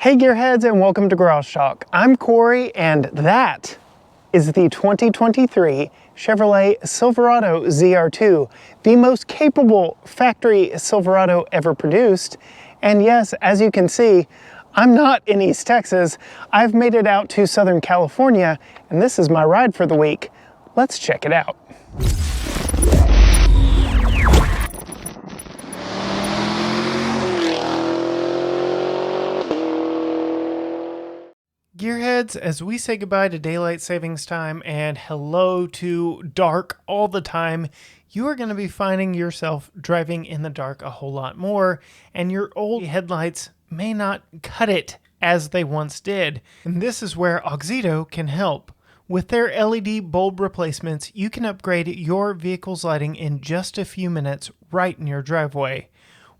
Hey gearheads, and welcome to Garage Talk. I'm Corey, and that is the 2023 Chevrolet Silverado ZR2, the most capable factory Silverado ever produced. And yes, as you can see, I'm not in East Texas. I've made it out to Southern California, and this is my ride for the week. Let's check it out. Gearheads, as we say goodbye to daylight savings time and hello to dark all the time, you are going to be finding yourself driving in the dark a whole lot more, and your old headlights may not cut it as they once did. And this is where Auxedo can help. With their LED bulb replacements, you can upgrade your vehicle's lighting in just a few minutes right in your driveway.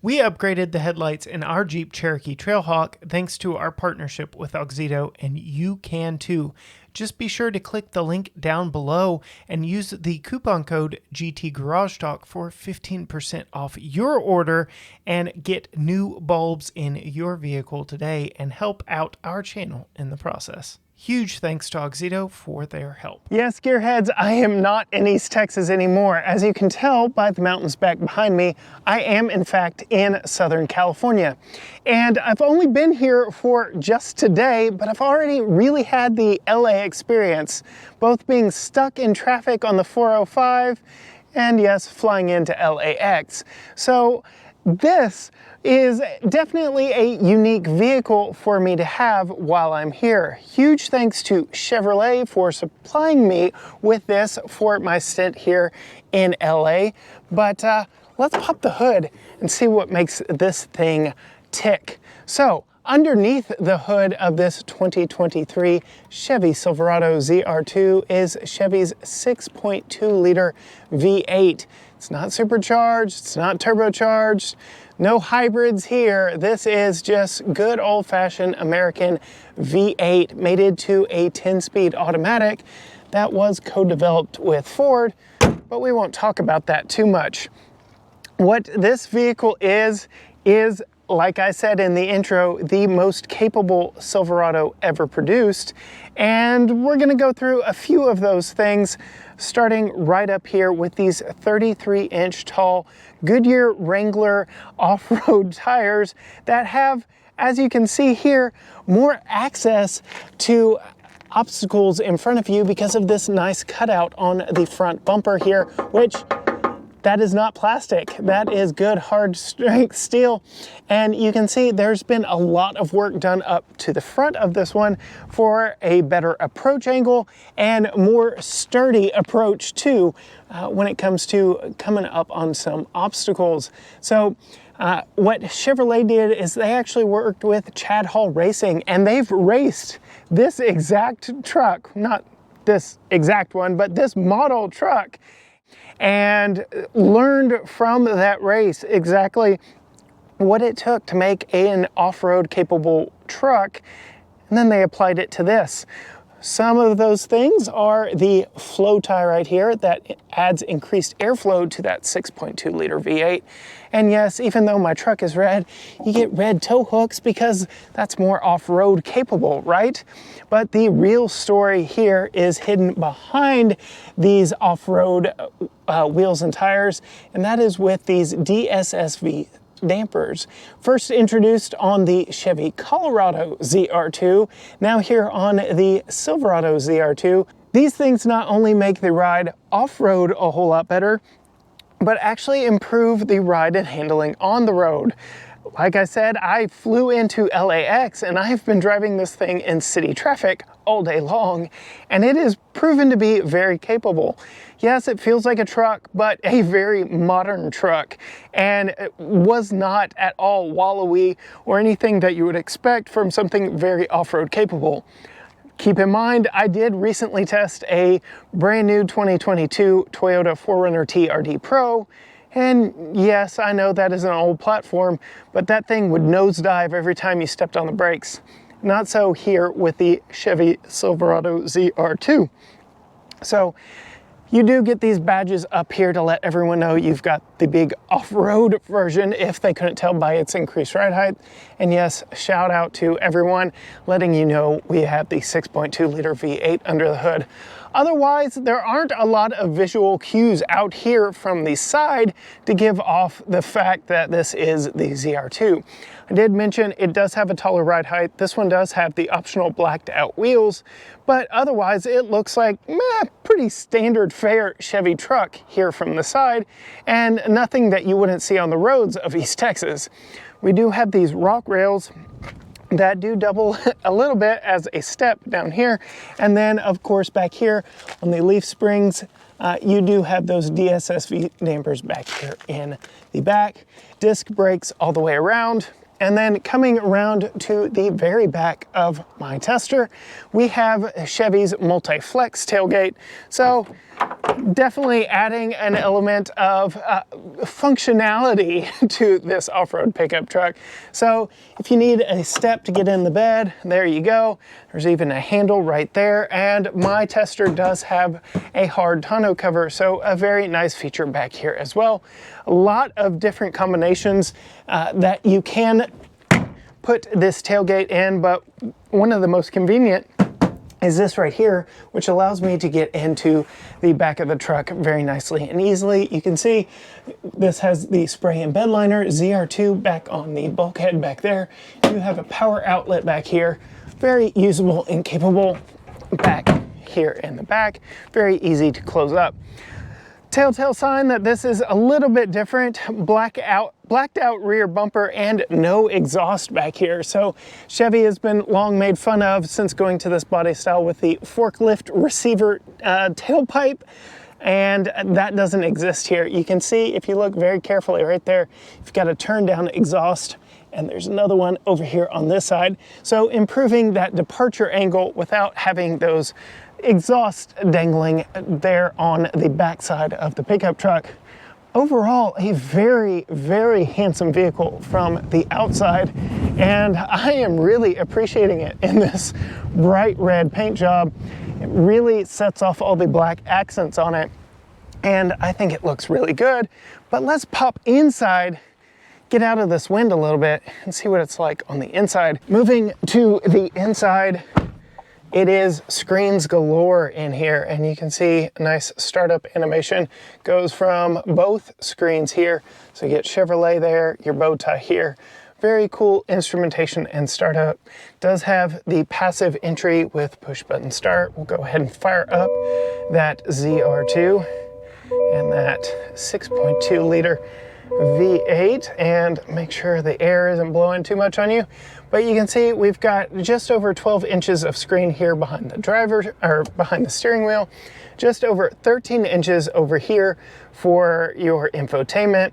We upgraded the headlights in our Jeep Cherokee Trailhawk thanks to our partnership with Auxedo, and you can too. Just be sure to click the link down below and use the coupon code GTGarageTalk for 15% off your order and get new bulbs in your vehicle today and help out our channel in the process. Huge thanks to Auxedo for their help. Yes, gearheads, I am not in East Texas anymore. As you can tell by the mountains back behind me, I am in fact in Southern California. And I've only been here for just today, but I've already really had the LA experience, both being stuck in traffic on the 405 and yes, flying into LAX. So this is definitely a unique vehicle for me to have while I'm here. Huge thanks to Chevrolet for supplying me with this for my stint here in LA. But let's pop the hood and see what makes this thing tick. So underneath the hood of this 2023 Chevy Silverado ZR2 is Chevy's 6.2 liter V8. It's not supercharged, it's not turbocharged, no hybrids here. This is just good old-fashioned American V8 mated to a 10-speed automatic that was co-developed with Ford, but we won't talk about that too much. What this vehicle is, like I said in the intro, the most capable Silverado ever produced. And we're gonna go through a few of those things, starting right up here with these 33-inch tall Goodyear Wrangler off-road tires that have, as you can see here, more access to obstacles in front of you because of this nice cutout on the front bumper here, which that is not plastic. That is good hard strength steel. And you can see there's been a lot of work done up to the front of this one for a better approach angle and more sturdy approach too when it comes to coming up on some obstacles. So what Chevrolet did is they actually worked with Chad Hall Racing, and they've raced this exact truck, not this exact one, but this model truck, and learned from that race exactly what it took to make an off-road capable truck, and then they applied it to this. Some of those things are the flow tie right here that adds increased airflow to that 6.2 liter V8. And yes, even though my truck is red, you get red tow hooks because that's more off-road capable, right? But the real story here is hidden behind these off-road wheels and tires, and that is with these DSSV dampers. First introduced on the Chevy Colorado ZR2, now here on the Silverado ZR2. These things not only make the ride off-road a whole lot better, but actually improve the ride and handling on the road. Like I said, I flew into LAX and I've been driving this thing in city traffic all day long, and it is proven to be very capable. Yes, it feels like a truck, but a very modern truck, and it was not at all wallowy or anything that you would expect from something very off-road capable. Keep in mind, I did recently test a brand new 2022 Toyota 4Runner TRD Pro, and yes, I know that is an old platform, but that thing would nosedive every time you stepped on the brakes. Not so here with the Chevy Silverado ZR2. So you do get these badges up here to let everyone know you've got the big off-road version, if they couldn't tell by its increased ride height. And yes, shout out to everyone letting you know we have the 6.2 liter V8 under the hood. Otherwise, there aren't a lot of visual cues out here from the side to give off the fact that this is the ZR2. I did mention it does have a taller ride height. This one does have the optional blacked out wheels, but otherwise it looks like pretty standard fare Chevy truck here from the side, and nothing that you wouldn't see on the roads of East Texas. We do have these rock rails that do double a little bit as a step down here. And then of course back here on the leaf springs, you do have those DSSV dampers back here in the back. Disc brakes all the way around. And then coming around to the very back of my tester, we have Chevy's multi-flex tailgate. So definitely adding an element of functionality to this off-road pickup truck. So if you need a step to get in the bed, there you go. There's even a handle right there. And my tester does have a hard tonneau cover, so a very nice feature back here as well. A lot of different combinations that you can put this tailgate in, but one of the most convenient is this right here, which allows me to get into the back of the truck very nicely and easily. You can see this has the spray and bed liner, ZR2 back on the bulkhead back there. You have a power outlet back here, very usable and capable back here in the back, very easy to close up. Telltale sign that this is a little bit different, blacked out rear bumper and no exhaust back here. So Chevy has been long made fun of since going to this body style with the forklift receiver tailpipe, and that doesn't exist here. You can see if you look very carefully right there, you've got a turn down exhaust, and there's another one over here on this side. So improving that departure angle without having those exhaust dangling there on the backside of the pickup truck. Overall, a very, very handsome vehicle from the outside, and I am really appreciating it in this bright red paint job. It really sets off all the black accents on it, and I think it looks really good. But let's pop inside, get out of this wind a little bit, and see what it's like on the inside. Moving to the inside, it is screens galore in here, and you can see a nice startup animation goes from both screens here. So you get Chevrolet there, your bow tie here. Very cool instrumentation and startup. Does have the passive entry with push button start. We'll go ahead and fire up that ZR2 and that 6.2 liter V8 and make sure the air isn't blowing too much on you. But you can see we've got just over 12 inches of screen here behind the driver, or behind the steering wheel, just over 13 inches over here for your infotainment.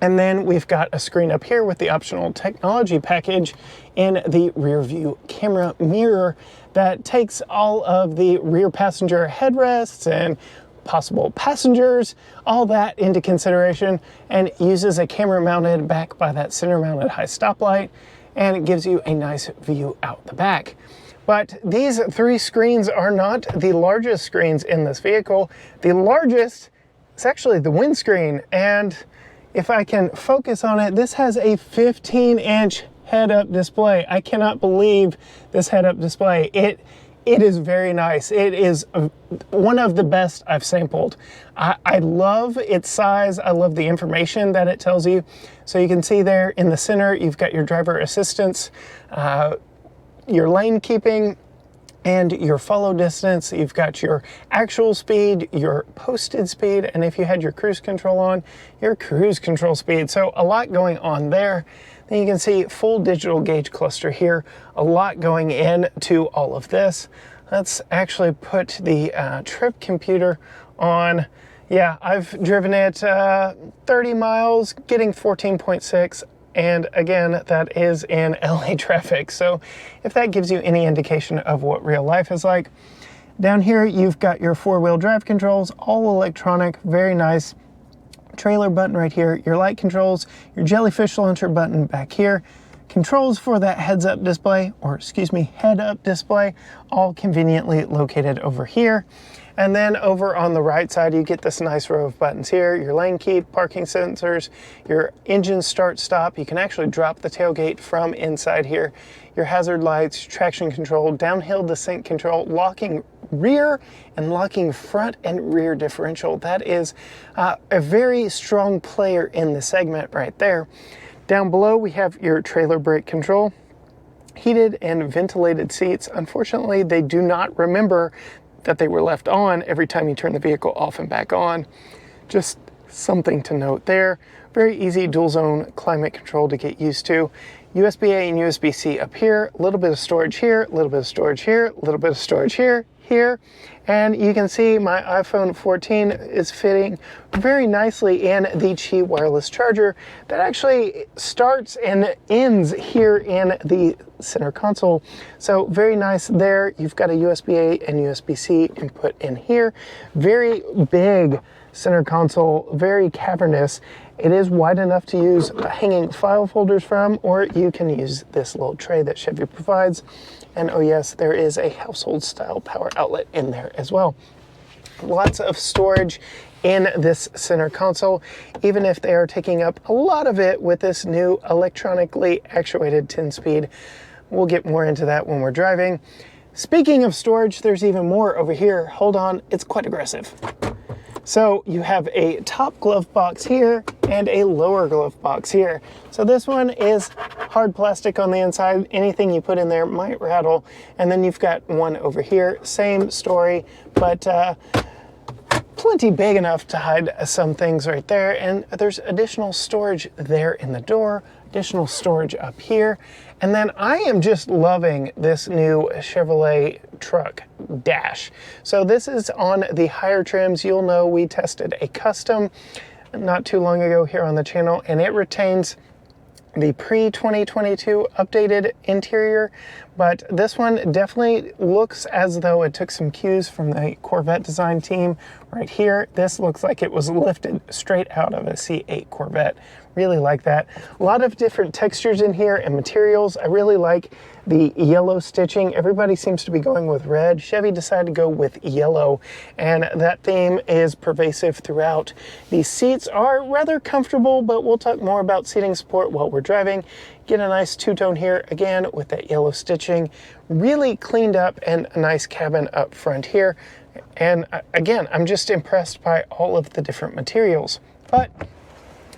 And then we've got a screen up here with the optional technology package in the rear view camera mirror that takes all of the rear passenger headrests and possible passengers, all that into consideration, and uses a camera mounted back by that center mounted high stoplight, and it gives you a nice view out the back. But these three screens are not the largest screens in this vehicle. The largest is actually the windscreen, and if I can focus on it, this has a 15-inch head-up display. I cannot believe this head-up display. It is very nice. It is one of the best I've sampled. I love its size. I love the information that it tells you. So you can see there in the center, you've got your driver assistance, your lane keeping, and your follow distance. You've got your actual speed, your posted speed, and if you had your cruise control on, your cruise control speed. So a lot going on there. Then you can see full digital gauge cluster here, a lot going into all of this. Let's actually put the trip computer on. Yeah, I've driven it 30 miles, getting 14.6. And again, that is in LA traffic. So if that gives you any indication of what real life is like. Down here, you've got your four-wheel drive controls, all electronic, very nice. Trailer button right here, your light controls, your jellyfish launcher button back here. controls for that heads-up display, or excuse me, head-up display, all conveniently located over here. And then over on the right side, you get this nice row of buttons here, your lane keep, parking sensors, your engine start stop. You can actually drop the tailgate from inside here, your hazard lights, traction control, downhill descent control, locking rear and locking front and rear differential. That is a very strong player in the segment right there. Down below, we have your trailer brake control, heated and ventilated seats. Unfortunately, they do not remember that they were left on every time you turn the vehicle off and back on. Just something to note there. Very easy dual zone climate control to get used to. USB-A and USB-C up here, a little bit of storage here, a little bit of storage here, a little bit of storage here, and you can see my iPhone 14 is fitting very nicely in the Qi wireless charger that actually starts and ends here in the center console. So very nice there. You've got a USB-A and USB-C input in here. Very big center console, very cavernous. It is wide enough to use hanging file folders from, or you can use this little tray that Chevy provides. And oh yes, there is a household style power outlet in there as well. Lots of storage in this center console, even if they are taking up a lot of it with this new electronically actuated 10-speed. We'll get more into that when we're driving. Speaking of storage, there's even more over here. Hold on, it's quite aggressive. So you have a top glove box here and a lower glove box here. So this one is hard plastic on the inside. Anything you put in there might rattle. And then you've got one over here, same story, but plenty big enough to hide some things right there. And there's additional storage there in the door, additional storage up here. And then I am just loving this new Chevrolet truck dash. So this is on the higher trims. You'll know we tested a custom not too long ago here on the channel, and it retains the pre-2022 updated interior, but this one definitely looks as though it took some cues from the Corvette design team right here. This looks like it was lifted straight out of a C8 Corvette. Really like that. A lot of different textures in here and materials. I really like the yellow stitching. Everybody seems to be going with red. Chevy decided to go with yellow, and that theme is pervasive throughout. The seats are rather comfortable, but we'll talk more about seating support while we're driving. Get a nice two-tone here, again, with that yellow stitching. Really cleaned up and a nice cabin up front here. And again, I'm just impressed by all of the different materials. But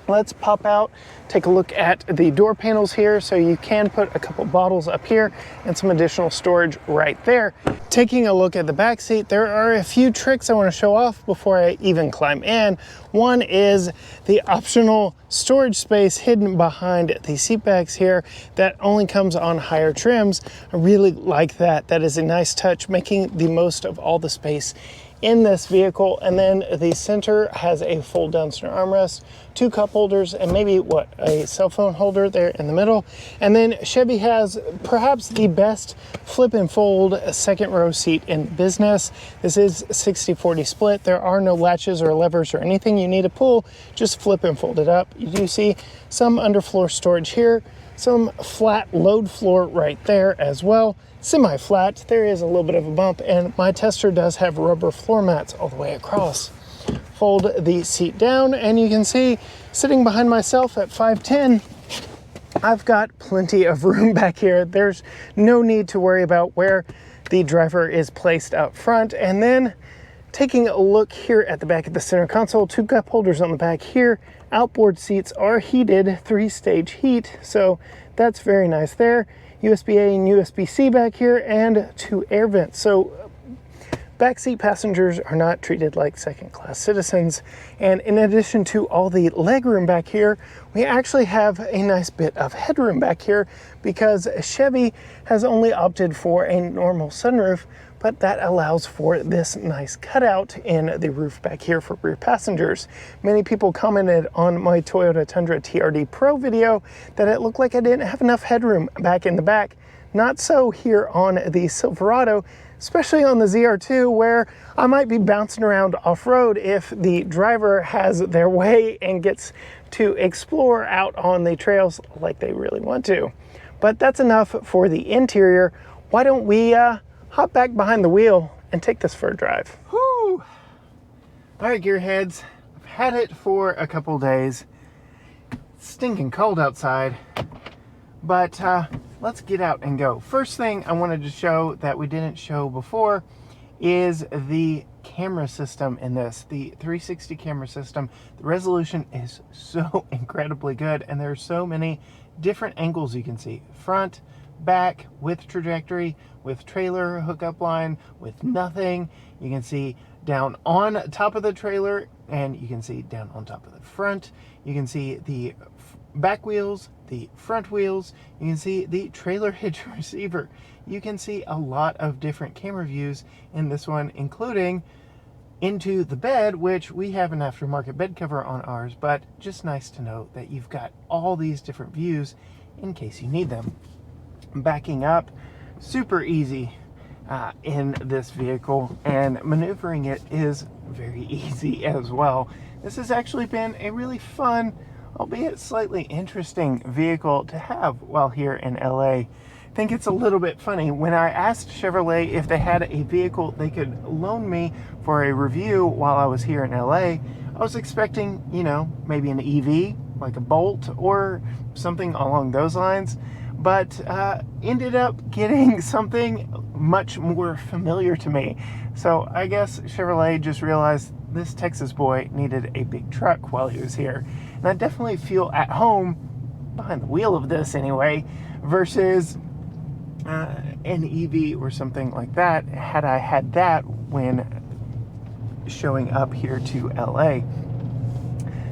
let's pop out, take a look at the door panels here. So you can put a couple bottles up here and some additional storage right there. Taking a look at the back seat, there are a few tricks I want to show off before I even climb in. One is the optional storage space hidden behind the seat backs here that only comes on higher trims. I really like that. That is a nice touch, making the most of all the space in this vehicle. And then the center has a fold down center armrest, two cup holders, and maybe a cell phone holder there in the middle. And then Chevy has perhaps the best flip and fold second row seat in business. This is 60-40 split. There are no latches or levers or anything you need to pull, just flip and fold it up. You do see some underfloor storage here, some flat load floor right there as well. Semi-flat, there is a little bit of a bump, and my tester does have rubber floor mats all the way across. Fold the seat down, and you can see sitting behind myself at 5'10", I've got plenty of room back here. There's no need to worry about where the driver is placed up front. And then taking a look here at the back of the center console, two cup holders on the back here. Outboard seats are heated, 3-stage heat, so that's very nice there. USB-A and USB-C back here, and two air vents. So backseat passengers are not treated like second-class citizens. And in addition to all the legroom back here, we actually have a nice bit of headroom back here because Chevy has only opted for a normal sunroof, but that allows for this nice cutout in the roof back here for rear passengers. Many people commented on my Toyota Tundra TRD Pro video that it looked like I didn't have enough headroom back in the back. Not so here on the Silverado, especially on the ZR2, where I might be bouncing around off-road if the driver has their way and gets to explore out on the trails like they really want to. But that's enough for the interior. Why don't we hop back behind the wheel and take this for a drive? Whoo! All right, gearheads, I've had it for a couple days. It's stinking cold outside, but let's get out and go. First thing I wanted to show that we didn't show before is the camera system in this, the 360 camera system. The resolution is so incredibly good, and there are so many different angles you can see. Front, back, with trajectory, with trailer hookup line, with nothing. You can see down on top of the trailer, and you can see down on top of the front. You can see the back wheels, the front wheels. You can see the trailer hitch receiver. You can see a lot of different camera views in this one, including into the bed, which we have an aftermarket bed cover on ours, but just nice to know that you've got all these different views in case you need them. Backing up, super easy in this vehicle, and maneuvering it is very easy as well. This has actually been a really fun, albeit slightly interesting vehicle to have while here in LA. I think it's a little bit funny. When I asked Chevrolet if they had a vehicle they could loan me for a review while I was here in LA, I was expecting, you know, maybe an EV, like a Bolt or something along those lines, but ended up getting something much more familiar to me. So I guess Chevrolet just realized this Texas boy needed a big truck while he was here. And I definitely feel at home behind the wheel of this anyway, versus an EV or something like that, had I had that when showing up here to LA.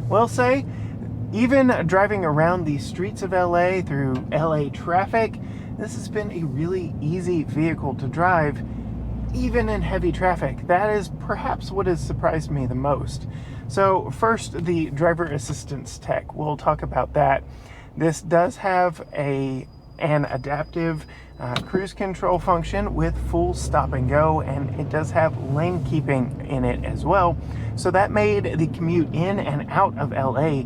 Will say, even driving around the streets of LA through LA traffic, this has been a really easy vehicle to drive, even in heavy traffic. That is perhaps what has surprised me the most. So first, the driver assistance tech. We'll talk about that. This does have an adaptive cruise control function with full stop and go, and it does have lane keeping in it as well. So that made the commute in and out of LA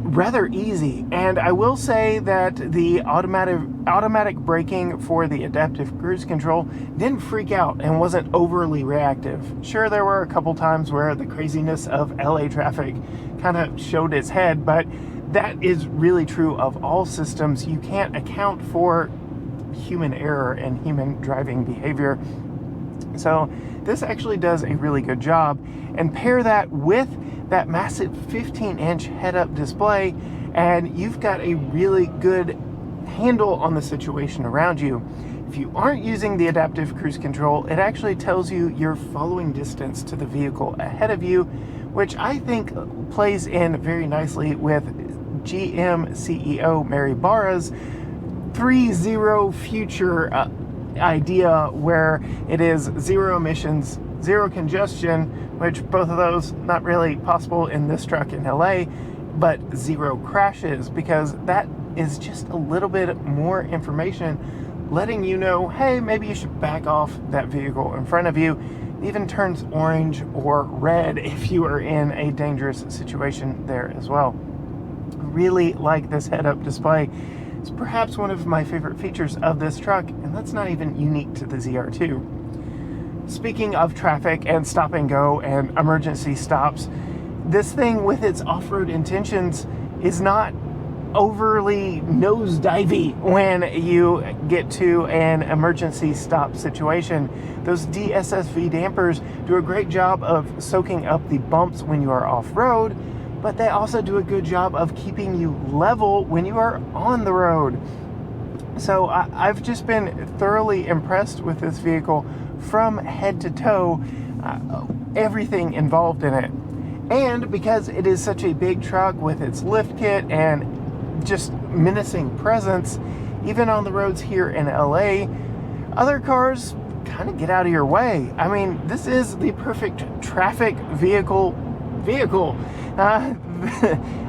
rather easy. And I will say that the automatic braking for the adaptive cruise control didn't freak out and wasn't overly reactive. Sure, there were a couple times where the craziness of LA traffic kind of showed its head, but that is really true of all systems. You can't account for human error and human driving behavior. So this actually does a really good job. And pair that with that massive 15-inch head-up display, and you've got a really good handle on the situation around you. If you aren't using the adaptive cruise control, it actually tells you your following distance to the vehicle ahead of you, which I think plays in very nicely with GM CEO Mary Barra's 3-0 future idea, where it is zero emissions, zero congestion, which both of those not really possible in this truck in LA, but zero crashes, because that is just a little bit more information letting you know, hey, maybe you should back off that vehicle in front of you. It even turns orange or red if you are in a dangerous situation there as well. Really like this head-up display. It's perhaps one of my favorite features of this truck, and that's not even unique to the ZR2. Speaking of traffic and stop and go and emergency stops, this thing with its off-road intentions is not overly nosedivey when you get to an emergency stop situation. Those DSSV dampers do a great job of soaking up the bumps when you are off-road, but they also do a good job of keeping you level when you are on the road. So I've just been thoroughly impressed with this vehicle from head to toe, everything involved in it. And because it is such a big truck with its lift kit and just menacing presence, even on the roads here in LA, other cars kind of get out of your way. I mean, this is the perfect traffic vehicle.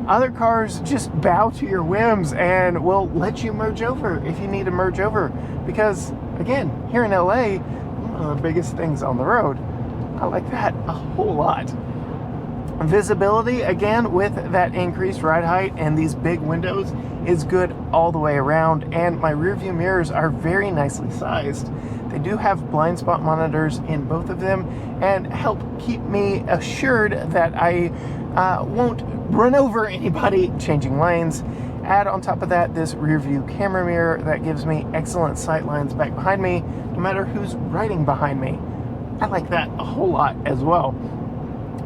Other cars just bow to your whims and will let you merge over if you need to merge over, because again, here in LA, one of the biggest things on the road. I like that a whole lot. Visibility, again, with that increased ride height and these big windows, is good all the way around, and my rear view mirrors are very nicely sized. They do have blind spot monitors in both of them and help keep me assured that I won't run over anybody changing lanes. Add on top of that this rear view camera mirror that gives me excellent sight lines back behind me, no matter who's riding behind me. I like that a whole lot as well.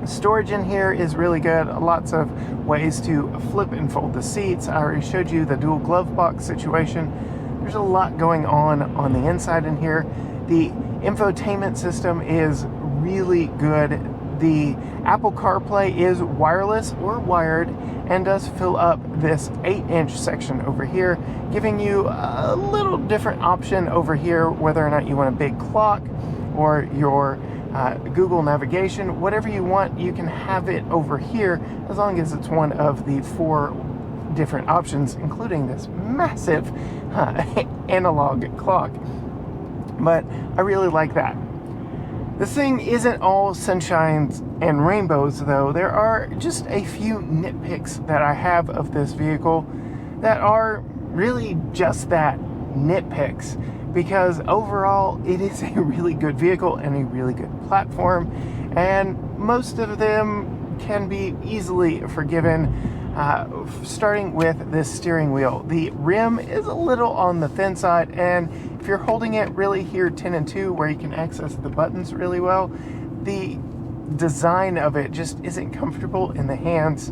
Storage in here is really good. Lots of ways to flip and fold the seats. I already showed you the dual glove box situation. There's a lot going on the inside in here. The infotainment system is really good. The Apple CarPlay is wireless or wired and does fill up this 8-inch section over here, giving you a little different option over here, whether or not you want a big clock or your Google navigation. Whatever you want, you can have it over here, as long as it's one of the 4 different options, including this massive analog clock. But I really like that. This thing isn't all sunshines and rainbows, though. There are just a few nitpicks that I have of this vehicle that are really just that, nitpicks. Because overall, it is a really good vehicle and a really good platform, and most of them can be easily forgiven, starting with this steering wheel. The rim is a little on the thin side, and if you're holding it really here 10 and 2 where you can access the buttons really well, the design of it just isn't comfortable in the hands,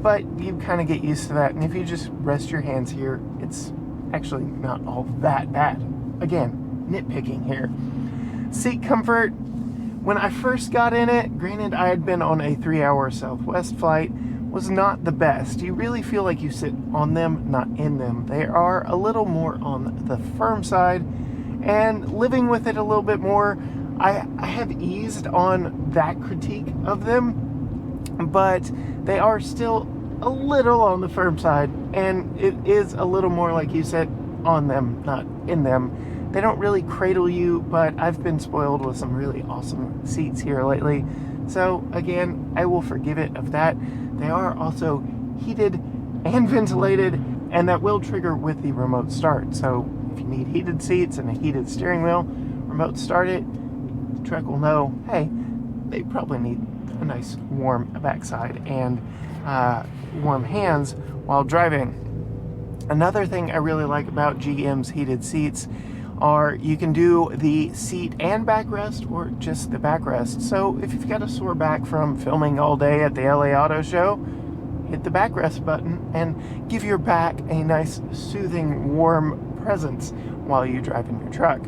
but you kind of get used to that, and if you just rest your hands here, it's actually not all that bad. Again, nitpicking here. Seat comfort. When I first got in it, granted I had been on a 3-hour Southwest flight, was not the best. You really feel like you sit on them, not in them. They are a little more on the firm side, and living with it a little bit more, I have eased on that critique of them, but they are still a little on the firm side, and it is a little more like you said, on them, not in them. They don't really cradle you, but I've been spoiled with some really awesome seats here lately. So again, I will forgive it of that. They are also heated and ventilated, and that will trigger with the remote start. So if you need heated seats and a heated steering wheel, remote start it, the truck will know, hey, they probably need a nice warm backside and warm hands while driving. Another thing I really like about GM's heated seats are you can do the seat and backrest or just the backrest. So if you've got a sore back from filming all day at the LA Auto Show, hit the backrest button and give your back a nice soothing warm presence while you drive in your truck.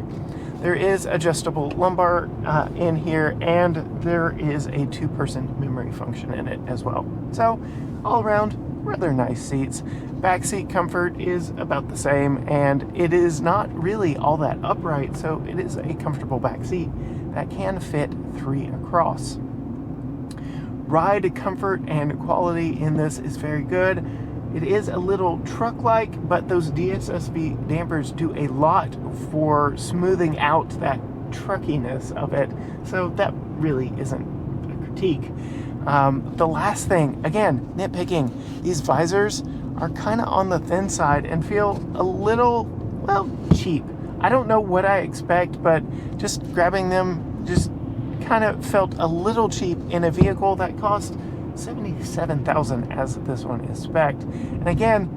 There is adjustable lumbar in here, and there is a 2-person memory function in it as well. So all around, rather nice seats. Back seat comfort is about the same, and it is not really all that upright, so it is a comfortable back seat that can fit 3 across. Ride comfort and quality in this is very good. It is a little truck-like, but those DSSV dampers do a lot for smoothing out that truckiness of it, so that really isn't a critique. The last thing, again, nitpicking, these visors are kind of on the thin side and feel a little, well, cheap. I don't know what I expect, but just grabbing them just kind of felt a little cheap in a vehicle that cost $77,000 as this one is spec'd. And again,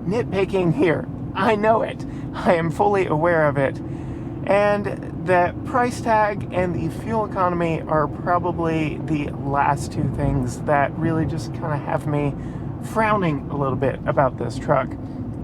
nitpicking here. I know it. I am fully aware of it. And the price tag and the fuel economy are probably the last 2 things that really just kind of have me frowning a little bit about this truck.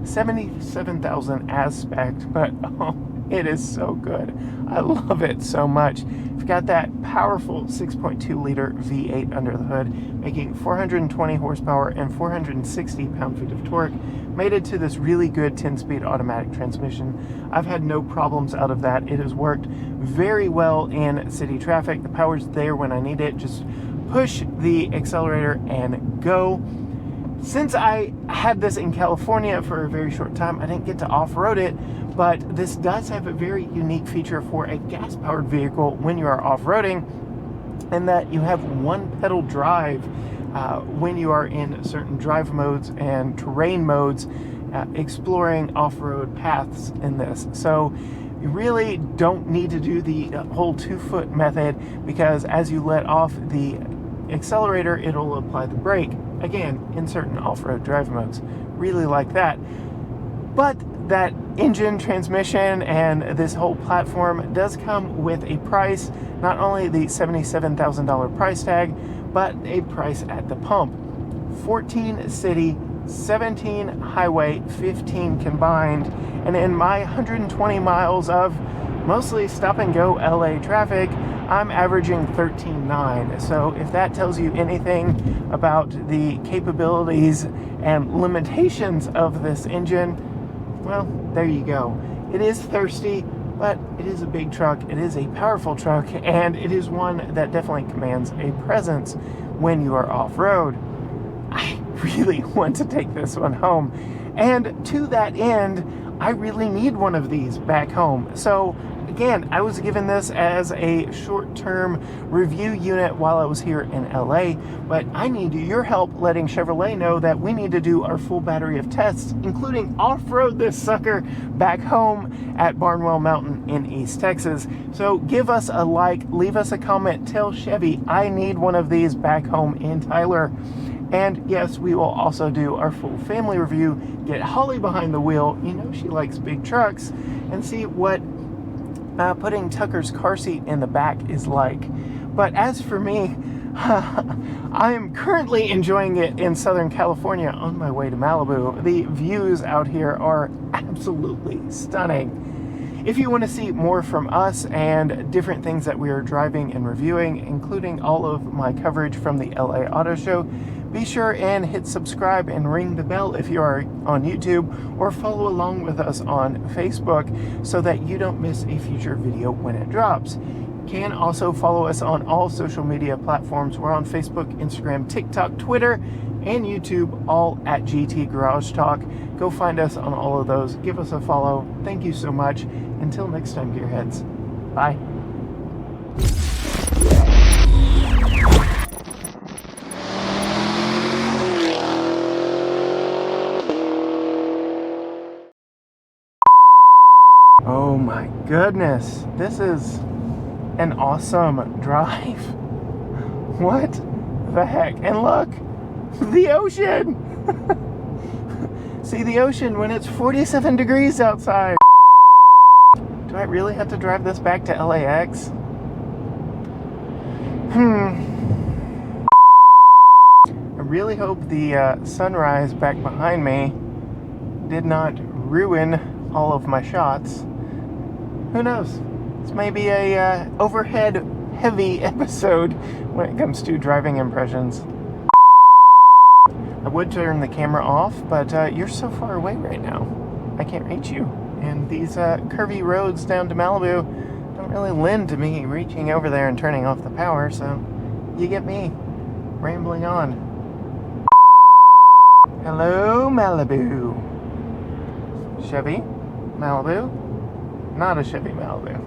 $77,000 as spec'd, but oh, it is so good. I love it so much. We've got that powerful 6.2 liter V8 under the hood, making 420 horsepower and 460 pound-feet of torque, mated to this really good 10-speed automatic transmission. I've had no problems out of that. It has worked very well in city traffic. The power's there when I need it. Just push the accelerator and go. Since I had this in California for a very short time, I didn't get to off-road it, but this does have a very unique feature for a gas-powered vehicle when you are off-roading. and that you have one pedal drive when you are in certain drive modes and terrain modes, exploring off-road paths in this. So you really don't need to do the whole 2-foot method, because as you let off the accelerator, it'll apply the brake, again, in certain off-road drive modes. Really like that. But that engine, transmission, and this whole platform does come with a price, not only the $77,000 price tag, but a price at the pump. 14 city, 17 highway, 15 combined, and in my 120 miles of mostly stop and go LA traffic, I'm averaging 13.9. So if that tells you anything about the capabilities and limitations of this engine, well, there you go. It is thirsty, but it is a big truck, it is a powerful truck, and it is one that definitely commands a presence when you are off-road. I really want to take this one home, and to that end, I really need one of these back home. So again, I was given this as a short-term review unit while I was here in LA, but I need your help letting Chevrolet know that we need to do our full battery of tests, including off-road this sucker back home at Barnwell Mountain in East Texas. So give us a like, leave us a comment, tell Chevy I need one of these back home in Tyler. And yes, we will also do our full family review, get Holly behind the wheel, you know she likes big trucks, and see what putting Tucker's car seat in the back is like. But as for me, I am currently enjoying it in Southern California on my way to Malibu. The views out here are absolutely stunning. If you want to see more from us and different things that we are driving and reviewing, including all of my coverage from the LA Auto Show, be sure and hit subscribe and ring the bell if you are on YouTube, or follow along with us on Facebook so that you don't miss a future video when it drops. You can also follow us on all social media platforms. We're on Facebook, Instagram, TikTok, Twitter, and YouTube, all at GT Garage Talk. Go find us on all of those. Give us a follow. Thank you so much. Until next time, Gearheads. Bye. Oh my goodness, this is an awesome drive. What the heck? And look, the ocean. See the ocean when it's 47 degrees outside. Do I really have to drive this back to LAX? I really hope the sunrise back behind me did not ruin all of my shots. Who knows? This may be a overhead heavy episode when it comes to driving impressions. I would turn the camera off, but you're so far away right now. I can't reach you. And these curvy roads down to Malibu don't really lend to me reaching over there and turning off the power, so you get me rambling on. Hello, Malibu. Chevy? Malibu? Not a Chevy Malibu.